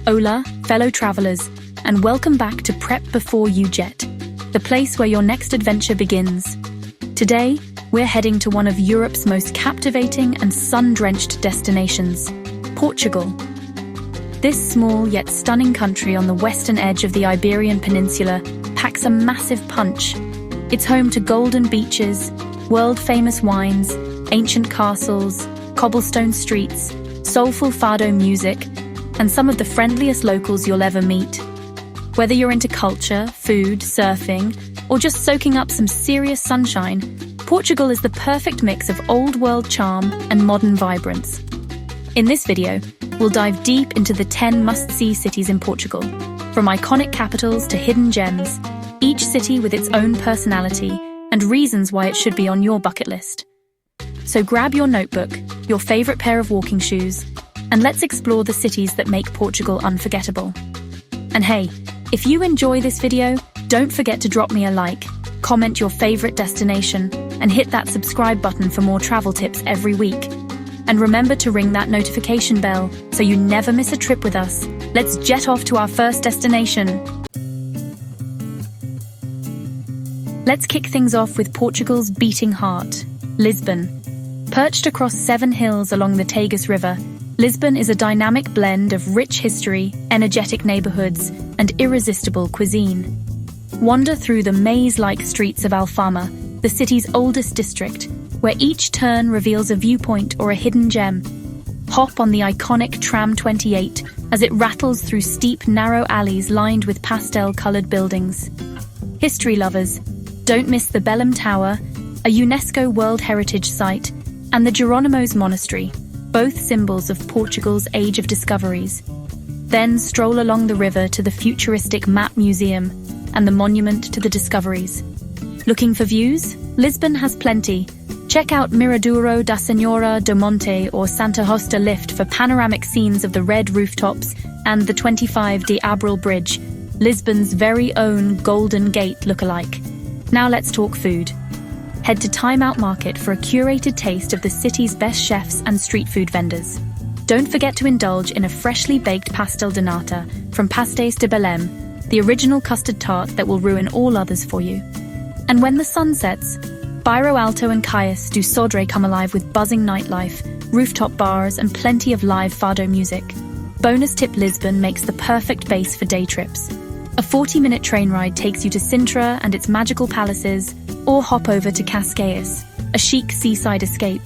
Hola, fellow travelers, and welcome back to Prep Before You Jet, the place where your next adventure begins. Today, we're heading to one of Europe's most captivating and sun-drenched destinations, Portugal. This small yet stunning country on the western edge of the Iberian Peninsula packs a massive punch. It's home to golden beaches, world-famous wines, ancient castles, cobblestone streets, soulful fado music, and some of the friendliest locals you'll ever meet. Whether you're into culture, food, surfing, or just soaking up some serious sunshine, Portugal is the perfect mix of old-world charm and modern vibrance. In this video, we'll dive deep into the 10 must-see cities in Portugal, from iconic capitals to hidden gems, each city with its own personality and reasons why it should be on your bucket list. So grab your notebook, your favorite pair of walking shoes, and let's explore the cities that make Portugal unforgettable. And hey, if you enjoy this video, don't forget to drop me a like, comment your favorite destination, and hit that subscribe button for more travel tips every week. And remember to ring that notification bell so you never miss a trip with us. Let's jet off to our first destination. Let's kick things off with Portugal's beating heart, Lisbon. Perched across 7 hills along the Tagus River, Lisbon is a dynamic blend of rich history, energetic neighborhoods, and irresistible cuisine. Wander through the maze-like streets of Alfama, the city's oldest district, where each turn reveals a viewpoint or a hidden gem. Hop on the iconic Tram 28 as it rattles through steep, narrow alleys lined with pastel-colored buildings. History lovers, don't miss the Belém Tower, a UNESCO World Heritage Site, and the Jerónimos Monastery, both symbols of Portugal's Age of Discoveries. Then stroll along the river to the futuristic Map Museum and the Monument to the Discoveries. Looking for views? Lisbon has plenty. Check out Miradouro da Senhora do Monte or Santa Hosta Lift for panoramic scenes of the red rooftops and the 25 de Abril Bridge, Lisbon's very own Golden Gate lookalike. Now let's talk food. Head to Time Out Market for a curated taste of the city's best chefs and street food vendors. Don't forget to indulge in a freshly baked pastel de nata from Pastéis de Belém, the original custard tart that will ruin all others for you. And when the sun sets, Bairro Alto and Caius do Sodré come alive with buzzing nightlife, rooftop bars, and plenty of live fado music. Bonus tip: Lisbon makes the perfect base for day trips. A 40-minute train ride takes you to Sintra and its magical palaces, or hop over to Cascais, a chic seaside escape.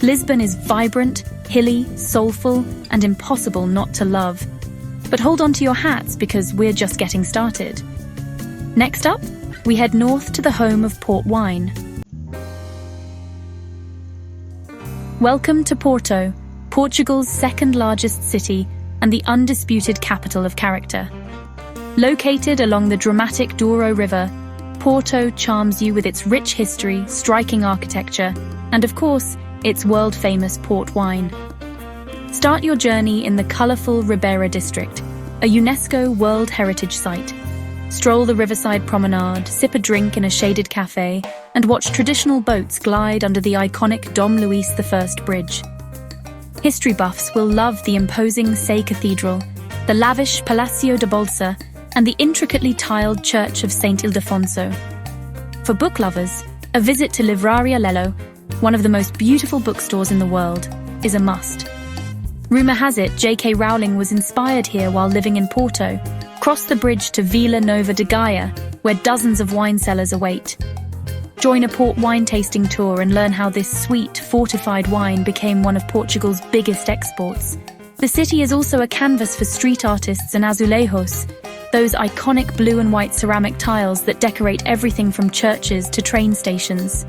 Lisbon is vibrant, hilly, soulful, and impossible not to love. But hold on to your hats because we're just getting started. Next up, we head north to the home of port wine. Welcome to Porto, Portugal's second-largest city and the undisputed capital of character. Located along the dramatic Douro River, Porto charms you with its rich history, striking architecture, and of course, its world-famous port wine. Start your journey in the colourful Ribeira district, a UNESCO World Heritage Site. Stroll the riverside promenade, sip a drink in a shaded cafe, and watch traditional boats glide under the iconic Dom Luís I Bridge. History buffs will love the imposing Sé Cathedral, the lavish Palácio da Bolsa, and the intricately tiled Church of St. Ildefonso. For book lovers, a visit to Livraria Lello, one of the most beautiful bookstores in the world, is a must. Rumour has it J.K. Rowling was inspired here while living in Porto. Cross the bridge to Vila Nova de Gaia, where dozens of wine cellars await. Join a port wine tasting tour and learn how this sweet, fortified wine became one of Portugal's biggest exports. The city is also a canvas for street artists and azulejos, those iconic blue and white ceramic tiles that decorate everything from churches to train stations.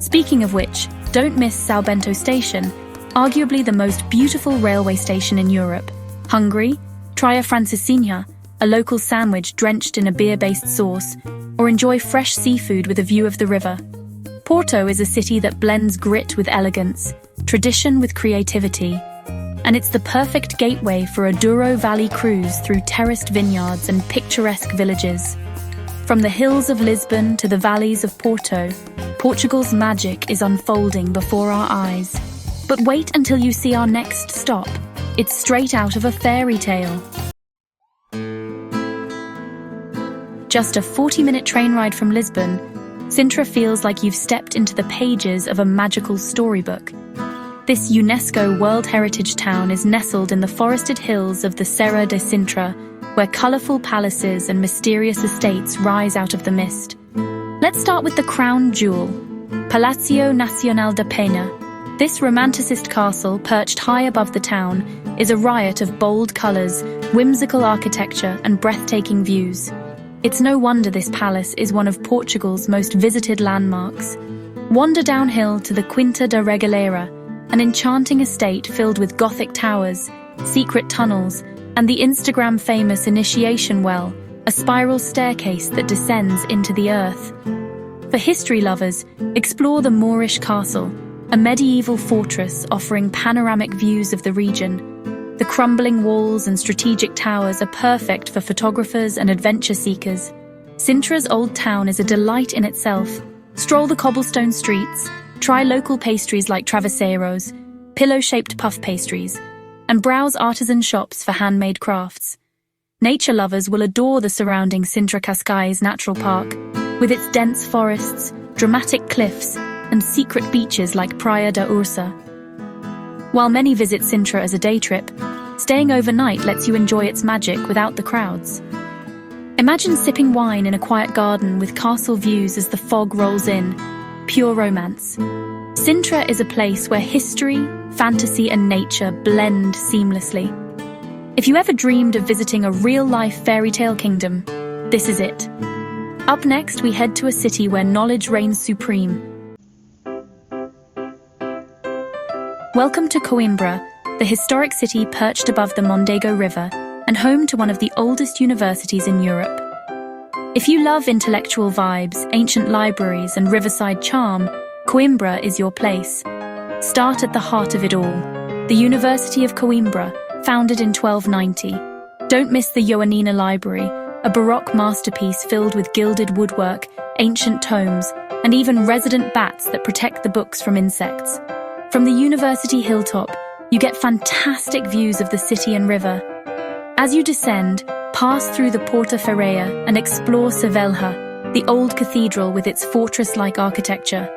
Speaking of which, don't miss São Bento Station, arguably the most beautiful railway station in Europe. Hungry? Try a francesinha, a local sandwich drenched in a beer-based sauce, or enjoy fresh seafood with a view of the river. Porto is a city that blends grit with elegance, tradition with creativity, and it's the perfect gateway for a Douro Valley cruise through terraced vineyards and picturesque villages. From the hills of Lisbon to the valleys of Porto, Portugal's magic is unfolding before our eyes. But wait until you see our next stop. It's straight out of a fairy tale. Just a 40-minute train ride from Lisbon, Sintra feels like you've stepped into the pages of a magical storybook. This UNESCO World Heritage town is nestled in the forested hills of the Serra de Sintra, where colourful palaces and mysterious estates rise out of the mist. Let's start with the crown jewel, Palácio Nacional da Pena. This romanticist castle, perched high above the town, is a riot of bold colours, whimsical architecture and breathtaking views. It's no wonder this palace is one of Portugal's most visited landmarks. Wander downhill to the Quinta da Regaleira, an enchanting estate filled with Gothic towers, secret tunnels, and the Instagram-famous Initiation Well, a spiral staircase that descends into the earth. For history lovers, explore the Moorish Castle, a medieval fortress offering panoramic views of the region. The crumbling walls and strategic towers are perfect for photographers and adventure seekers. Sintra's old town is a delight in itself. Stroll the cobblestone streets, try local pastries like travesseiros, pillow-shaped puff pastries, and browse artisan shops for handmade crafts. Nature lovers will adore the surrounding Sintra Cascais Natural Park, with its dense forests, dramatic cliffs, and secret beaches like Praia da Ursa. While many visit Sintra as a day trip, staying overnight lets you enjoy its magic without the crowds. Imagine sipping wine in a quiet garden with castle views as the fog rolls in. Pure romance. Sintra is a place where history, fantasy, and nature blend seamlessly. If you ever dreamed of visiting a real-life fairy tale kingdom, this is it. Up next, we head to a city where knowledge reigns supreme. Welcome to Coimbra, the historic city perched above the Mondego River and home to one of the oldest universities in Europe. If you love intellectual vibes, ancient libraries, and riverside charm, Coimbra is your place. Start at the heart of it all, the University of Coimbra, founded in 1290. Don't miss the Joanina Library, a Baroque masterpiece filled with gilded woodwork, ancient tomes, and even resident bats that protect the books from insects. From the university hilltop, you get fantastic views of the city and river. As you descend, pass through the Porta Ferrea and explore Sevelha, the old cathedral with its fortress-like architecture.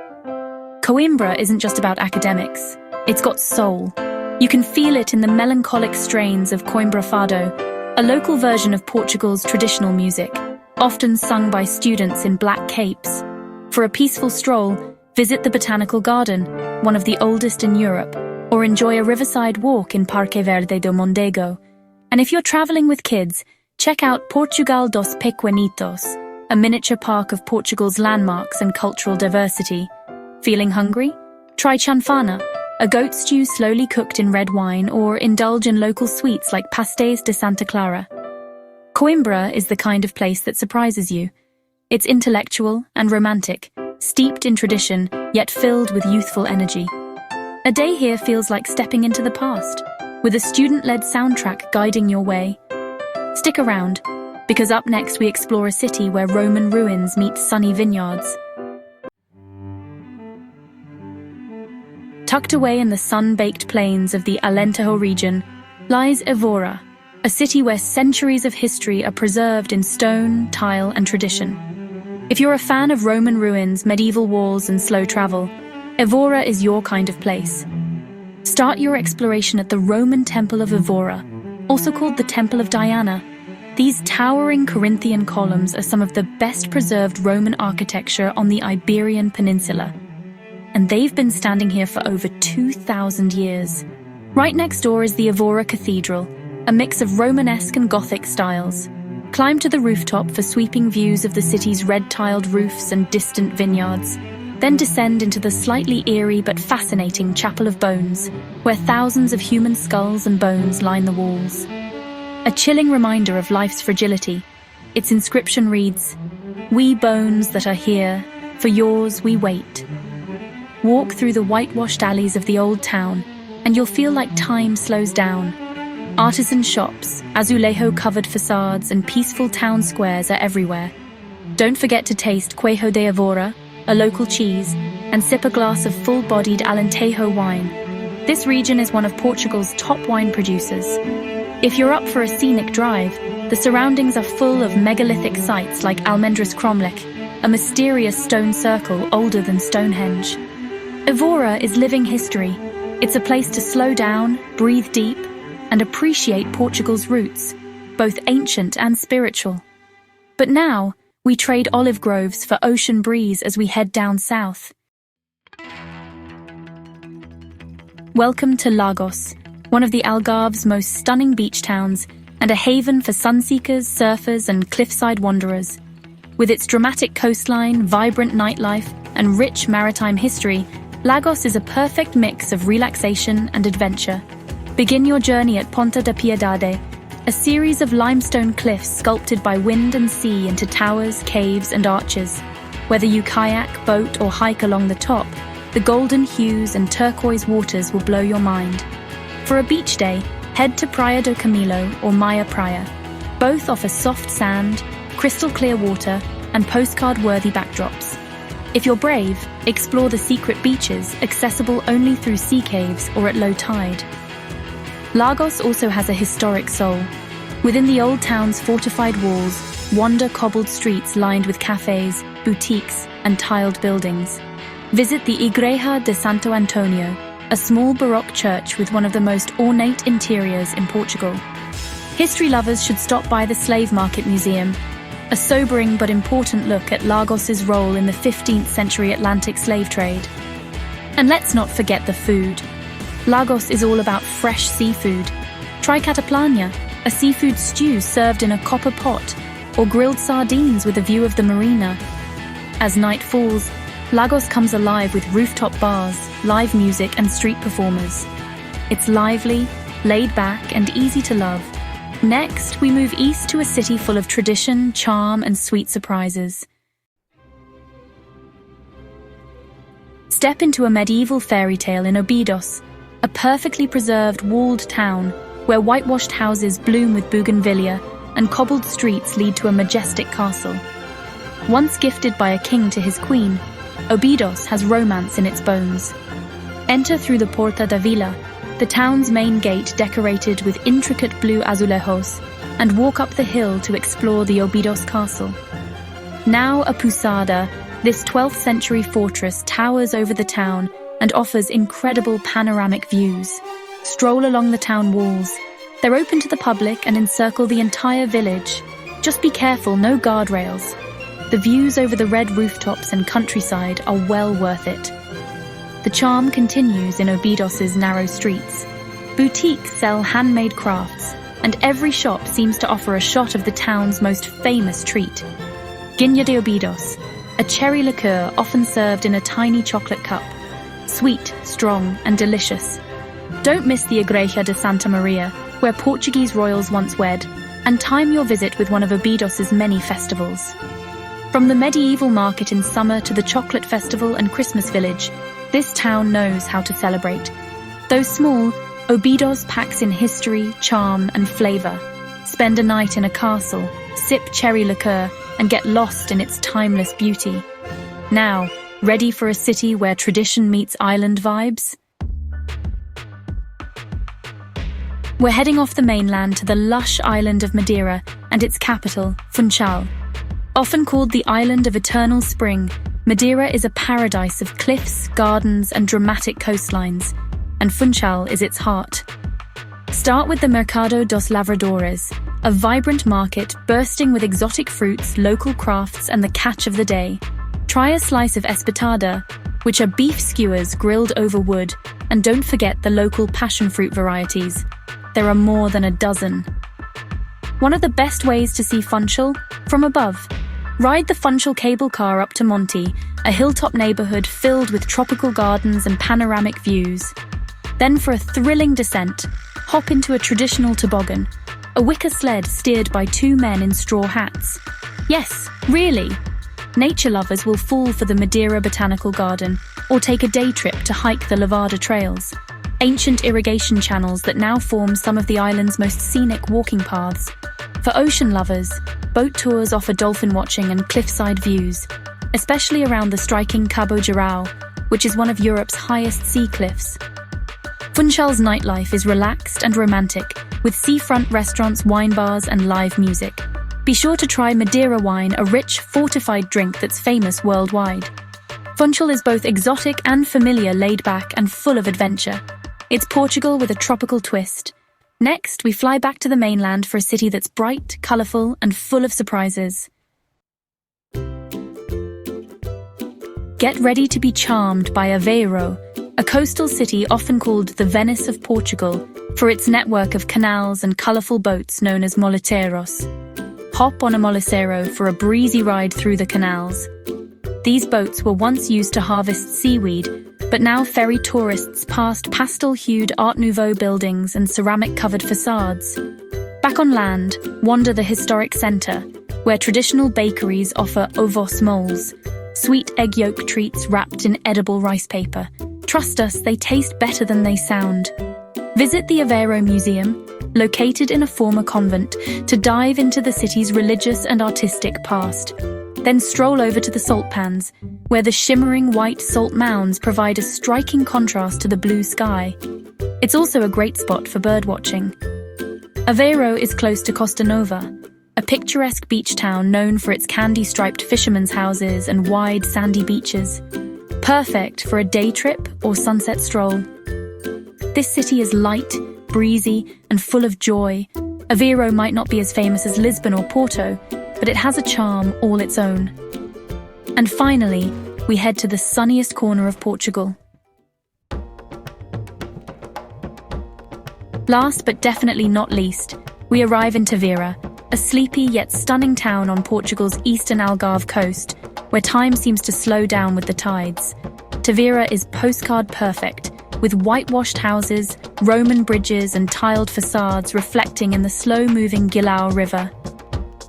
Coimbra isn't just about academics. It's got soul. You can feel it in the melancholic strains of Coimbra Fado, a local version of Portugal's traditional music, often sung by students in black capes. For a peaceful stroll, visit the Botanical Garden, one of the oldest in Europe, or enjoy a riverside walk in Parque Verde do Mondego. And if you're traveling with kids, check out Portugal dos Pequenitos, a miniature park of Portugal's landmarks and cultural diversity. Feeling hungry? Try chanfana, a goat stew slowly cooked in red wine, or indulge in local sweets like pastéis de Santa Clara. Coimbra is the kind of place that surprises you. It's intellectual and romantic, steeped in tradition, yet filled with youthful energy. A day here feels like stepping into the past, with a student-led soundtrack guiding your way. Stick around, because up next we explore a city where Roman ruins meet sunny vineyards. Tucked away in the sun-baked plains of the Alentejo region lies Évora, a city where centuries of history are preserved in stone, tile, and tradition. If you're a fan of Roman ruins, medieval walls, and slow travel, Évora is your kind of place. Start your exploration at the Roman Temple of Évora, also called the Temple of Diana. These towering Corinthian columns are some of the best preserved Roman architecture on the Iberian Peninsula, and they've been standing here for over 2,000 years. Right next door is the Évora Cathedral, a mix of Romanesque and Gothic styles. Climb to the rooftop for sweeping views of the city's red-tiled roofs and distant vineyards. Then descend into the slightly eerie but fascinating Chapel of Bones, where thousands of human skulls and bones line the walls. A chilling reminder of life's fragility. Its inscription reads, "We bones that are here, for yours we wait." Walk through the whitewashed alleys of the old town, and you'll feel like time slows down. Artisan shops, azulejo-covered facades, and peaceful town squares are everywhere. Don't forget to taste Queijo de Évora, a local cheese, and sip a glass of full-bodied Alentejo wine. This region is one of Portugal's top wine producers. If you're up for a scenic drive, the surroundings are full of megalithic sites like Almendris Cromlech, a mysterious stone circle older than Stonehenge. Évora is living history. It's a place to slow down, breathe deep, and appreciate Portugal's roots, both ancient and spiritual. But now, we trade olive groves for ocean breeze as we head down south. Welcome to Lagos, one of the Algarve's most stunning beach towns and a haven for sunseekers, surfers, and cliffside wanderers. With its dramatic coastline, vibrant nightlife, and rich maritime history, Lagos is a perfect mix of relaxation and adventure. Begin your journey at Ponta da Piedade, a series of limestone cliffs sculpted by wind and sea into towers, caves, and arches. Whether you kayak, boat, or hike along the top, the golden hues and turquoise waters will blow your mind. For a beach day, head to Praia do Camilo or Maya Praia. Both offer soft sand, crystal clear water, and postcard-worthy backdrops. If you're brave, explore the secret beaches accessible only through sea caves or at low tide. Lagos also has a historic soul. Within the old town's fortified walls, wander cobbled streets lined with cafes, boutiques, and tiled buildings. Visit the Igreja de Santo Antonio, a small Baroque church with one of the most ornate interiors in Portugal. History lovers should stop by the Slave Market Museum, a sobering but important look at Lagos's role in the 15th century Atlantic slave trade. And let's not forget the food. Lagos is all about fresh seafood. Try cataplana, a seafood stew served in a copper pot, or grilled sardines with a view of the marina. As night falls, Lagos comes alive with rooftop bars, live music, and street performers. It's lively, laid back, and easy to love. Next, we move east to a city full of tradition, charm, and sweet surprises. Step into a medieval fairy tale in Óbidos, a perfectly preserved walled town where whitewashed houses bloom with bougainvillea and cobbled streets lead to a majestic castle. Once gifted by a king to his queen, Óbidos has romance in its bones. Enter through the Porta da Vila, the town's main gate decorated with intricate blue azulejos, and walk up the hill to explore the Óbidos castle. Now a pousada, this 12th century fortress towers over the town and offers incredible panoramic views. Stroll along the town walls. They're open to the public and encircle the entire village. Just be careful, no guardrails. The views over the red rooftops and countryside are well worth it. The charm continues in Óbidos's narrow streets. Boutiques sell handmade crafts, and every shop seems to offer a shot of the town's most famous treat. Guinha de Óbidos, a cherry liqueur often served in a tiny chocolate cup. Sweet, strong, and delicious. Don't miss the Igreja de Santa Maria, where Portuguese royals once wed, and time your visit with one of Óbidos's many festivals. From the medieval market in summer to the chocolate festival and Christmas village, this town knows how to celebrate. Though small, Óbidos packs in history, charm, and flavor. Spend a night in a castle, sip cherry liqueur, and get lost in its timeless beauty. Now, ready for a city where tradition meets island vibes? We're heading off the mainland to the lush island of Madeira and its capital, Funchal. Often called the Island of Eternal Spring, Madeira is a paradise of cliffs, gardens, and dramatic coastlines, and Funchal is its heart. Start with the Mercado dos Lavradores, a vibrant market bursting with exotic fruits, local crafts, and the catch of the day. Try a slice of espetada, which are beef skewers grilled over wood, and don't forget the local passion fruit varieties. There are more than a dozen. One of the best ways to see Funchal? From above. Ride the Funchal cable car up to Monte, a hilltop neighborhood filled with tropical gardens and panoramic views. Then for a thrilling descent, hop into a traditional toboggan, a wicker sled steered by two men in straw hats. Yes, really. Nature lovers will fall for the Madeira Botanical Garden or take a day trip to hike the Lavada trails, ancient irrigation channels that now form some of the island's most scenic walking paths. For ocean lovers, boat tours offer dolphin watching and cliffside views, especially around the striking Cabo Geral, which is one of Europe's highest sea cliffs. Funchal's nightlife is relaxed and romantic, with seafront restaurants, wine bars, and live music. Be sure to try Madeira wine, a rich, fortified drink that's famous worldwide. Funchal is both exotic and familiar, laid back and full of adventure. It's Portugal with a tropical twist. Next, we fly back to the mainland for a city that's bright, colourful, and full of surprises. Get ready to be charmed by Aveiro, a coastal city often called the Venice of Portugal, for its network of canals and colourful boats known as moleteiros. Hop on a molicero for a breezy ride through the canals. These boats were once used to harvest seaweed, but now ferry tourists past pastel-hued Art Nouveau buildings and ceramic-covered facades. Back on land, wander the historic centre, where traditional bakeries offer ovos moles, sweet egg yolk treats wrapped in edible rice paper. Trust us, they taste better than they sound. Visit the Aveiro Museum, located in a former convent, to dive into the city's religious and artistic past. Then stroll over to the salt pans, where the shimmering white salt mounds provide a striking contrast to the blue sky. It's also a great spot for birdwatching. Aveiro is close to Costa Nova, a picturesque beach town known for its candy-striped fishermen's houses and wide sandy beaches. Perfect for a day trip or sunset stroll. This city is light, breezy, and full of joy. Aveiro might not be as famous as Lisbon or Porto, but it has a charm all its own. And finally, we head to the sunniest corner of Portugal. Last but definitely not least, we arrive in Tavira, a sleepy yet stunning town on Portugal's eastern Algarve coast, where time seems to slow down with the tides. Tavira is postcard perfect, with whitewashed houses, Roman bridges and tiled facades reflecting in the slow-moving Guilhão River.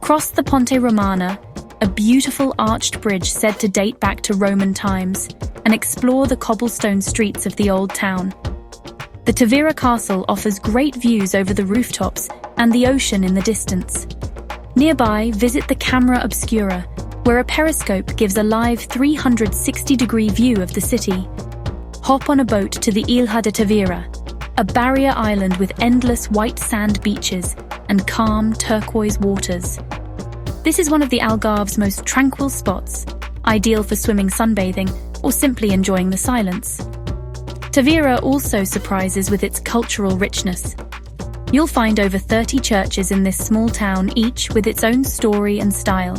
Cross the Ponte Romana, a beautiful arched bridge said to date back to Roman times, and explore the cobblestone streets of the old town. The Tavira Castle offers great views over the rooftops and the ocean in the distance. Nearby, visit the Camera Obscura, where a periscope gives a live 360-degree view of the city. Hop on a boat to the Ilha de Tavira, a barrier island with endless white sand beaches and calm turquoise waters. This is one of the Algarve's most tranquil spots, ideal for swimming, sunbathing, or simply enjoying the silence. Tavira also surprises with its cultural richness. You'll find over 30 churches in this small town, each with its own story and style.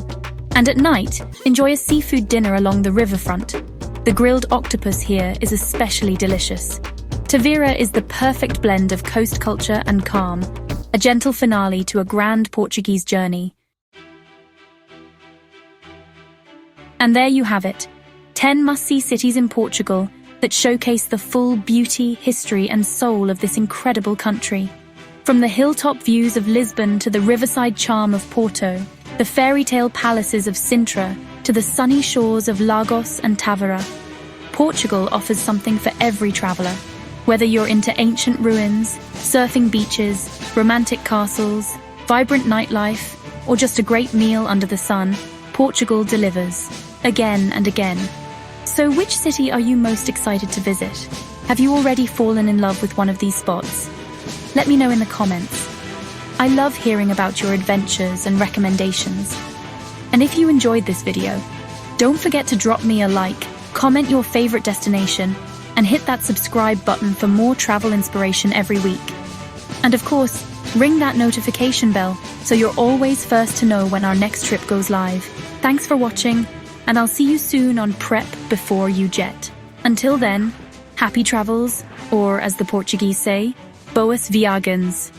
And at night, enjoy a seafood dinner along the riverfront. The grilled octopus here is especially delicious. Tavira is the perfect blend of coast culture and calm, a gentle finale to a grand Portuguese journey. And there you have it, 10 must-see cities in Portugal that showcase the full beauty, history, and soul of this incredible country. From the hilltop views of Lisbon to the riverside charm of Porto, the fairy-tale palaces of Sintra to the sunny shores of Lagos and Tavira, Portugal offers something for every traveller. Whether you're into ancient ruins, surfing beaches, romantic castles, vibrant nightlife, or just a great meal under the sun, Portugal delivers, again and again. So which city are you most excited to visit? Have you already fallen in love with one of these spots? Let me know in the comments. I love hearing about your adventures and recommendations. And if you enjoyed this video, don't forget to drop me a like, comment your favorite destination, and hit that subscribe button for more travel inspiration every week. And of course, ring that notification bell so you're always first to know when our next trip goes live. Thanks for watching, and I'll see you soon on Prep Before You Jet. Until then, happy travels, or as the Portuguese say, boas viagens.